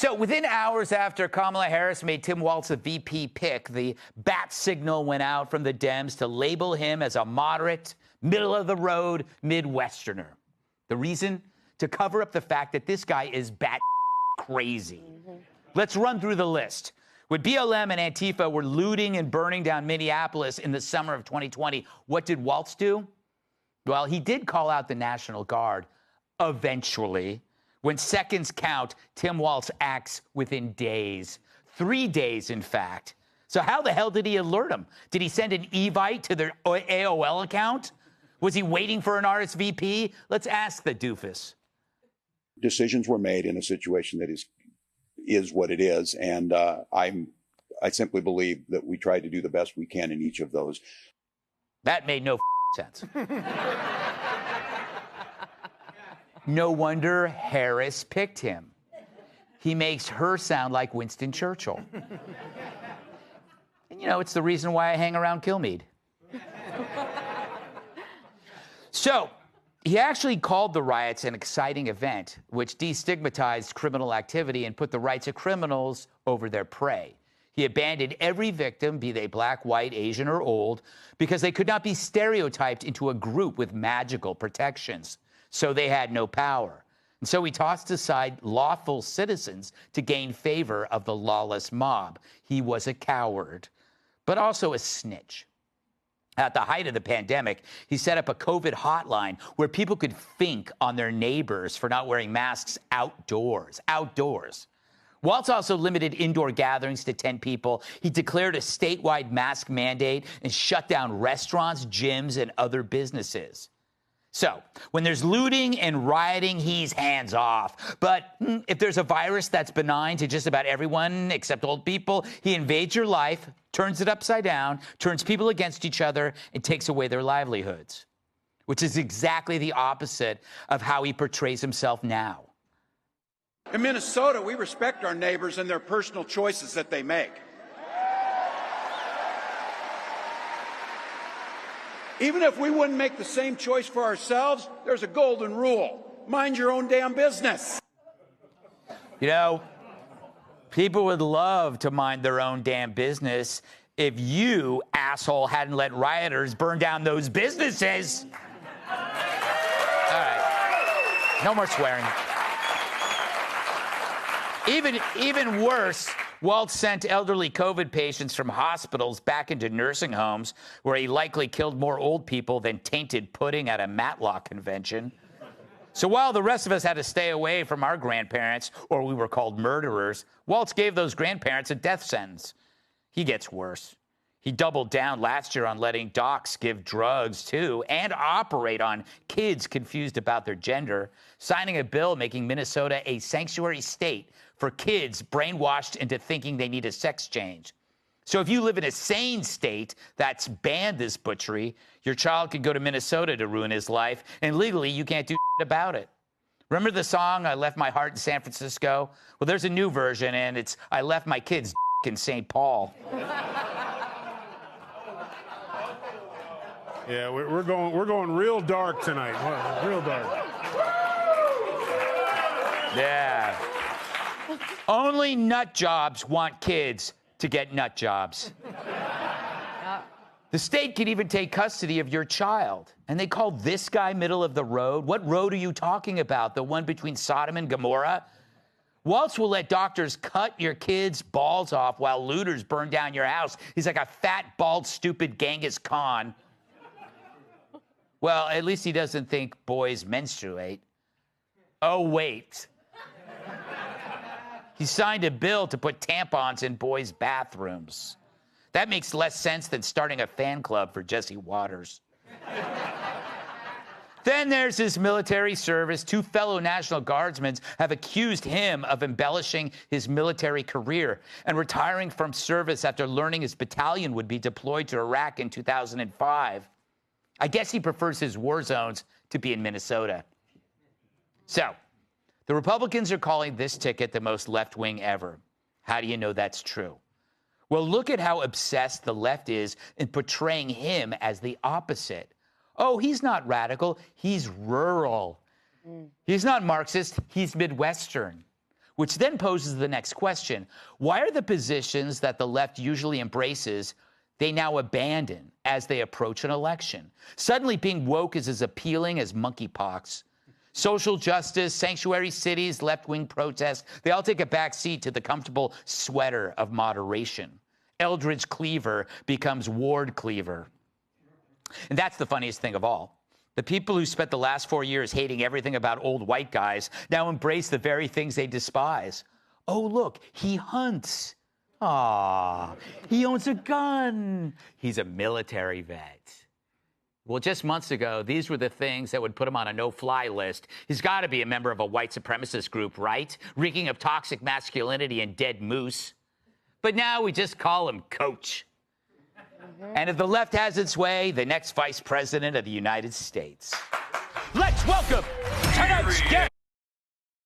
So within hours after Kamala Harris made Tim Walz a VP pick, the bat signal went out from the Dems to label him as a moderate, middle-of-the-road Midwesterner. The reason? To cover up the fact that this guy is bat crazy. Let's run through the list. When BLM and Antifa were looting and burning down Minneapolis in the summer of 2020, what did Walz do? Well, he did call out the National Guard eventually. When seconds count, Tim Walz acts within days. 3 days, in fact. So how the hell did he alert them? Did he send an Evite to their AOL account? Was he waiting for an RSVP? Let's ask the doofus. Decisions were made in a situation that is what it is, and I simply believe that we tried to do the best we can in each of those. That made no sense. No wonder Harris picked him. He makes her sound like Winston Churchill. And, you know, it's the reason why I hang around Kilmeade. So, he actually called the riots an exciting event, which destigmatized criminal activity and put the rights of criminals over their prey. He abandoned every victim, be they black, white, Asian, or old, because they could not be stereotyped into a group with magical protections. So they had no power. And so he tossed aside lawful citizens to gain favor of the lawless mob. He was a coward, but also a snitch. At the height of the pandemic, he set up a COVID hotline where people could think on their neighbors for not wearing masks outdoors. Walz also limited indoor gatherings to 10 people. He declared a statewide mask mandate and shut down restaurants, gyms, and other businesses. So, when there's looting and rioting, he's hands off. But if there's a virus that's benign to just about everyone except old people, he invades your life, turns it upside down, turns people against each other, and takes away their livelihoods, which is exactly the opposite of how he portrays himself now. In Minnesota, we respect our neighbors and their personal choices that they make. Even if we wouldn't make the same choice for ourselves, there's a golden rule. Mind your own damn business. You know, people would love to mind their own damn business if you, asshole, hadn't let rioters burn down those businesses. All right. No more swearing. Even worse, Walz sent elderly COVID patients from hospitals back into nursing homes where he likely killed more old people than tainted pudding at a Matlock convention. So while the rest of us had to stay away from our grandparents, or we were called murderers, Walz gave those grandparents a death sentence. He gets worse. He doubled down last year on letting docs give drugs to and operate on kids confused about their gender, signing a bill making Minnesota a sanctuary state for kids brainwashed into thinking they need a sex change. So if you live in a sane state that's banned this butchery, your child can go to Minnesota to ruin his life, and legally you can't do about it. Remember the song, I Left My Heart in San Francisco? Well, there's a new version, and it's I Left My Kids in St. Paul. Yeah, we're going real dark tonight. Real dark. Yeah. Only nut jobs want kids to get nut jobs. The state can even take custody of your child. And they call this guy middle of the road? What road are you talking about? The one between Sodom and Gomorrah? Walz will let doctors cut your kids' balls off while looters burn down your house. He's like a fat, bald, stupid Genghis Khan. Well, at least he doesn't think boys menstruate. Oh, wait. He signed a bill to put tampons in boys' bathrooms. That makes less sense than starting a fan club for Jesse Waters. Then there's his military service. 2 fellow National Guardsmen have accused him of embellishing his military career and retiring from service after learning his battalion would be deployed to Iraq in 2005. I guess he prefers his war zones to be in Minnesota. So, the Republicans are calling this ticket the most left-wing ever. How do you know that's true? Well, look at how obsessed the left is in portraying him as the opposite. Oh, he's not radical, he's rural. He's not Marxist, he's Midwestern. Which then poses the next question. Why are the positions that the left usually embraces, they now abandon as they approach an election? Suddenly being woke is as appealing as monkeypox. Social justice, sanctuary cities, left-wing protests, they all take a back seat to the comfortable sweater of moderation. Eldridge Cleaver becomes Ward Cleaver. And that's the funniest thing of all. The people who spent the last 4 years hating everything about old white guys now embrace the very things they despise. Oh, look, he hunts. Ah, he owns a gun. He's a military vet. Well, just months ago, these were the things that would put him on a no-fly list. He's got to be a member of a white supremacist group, right? Reeking of toxic masculinity and dead moose. But now we just call him Coach. And if the left has its way, the next vice president of the United States. Let's welcome tonight's guest.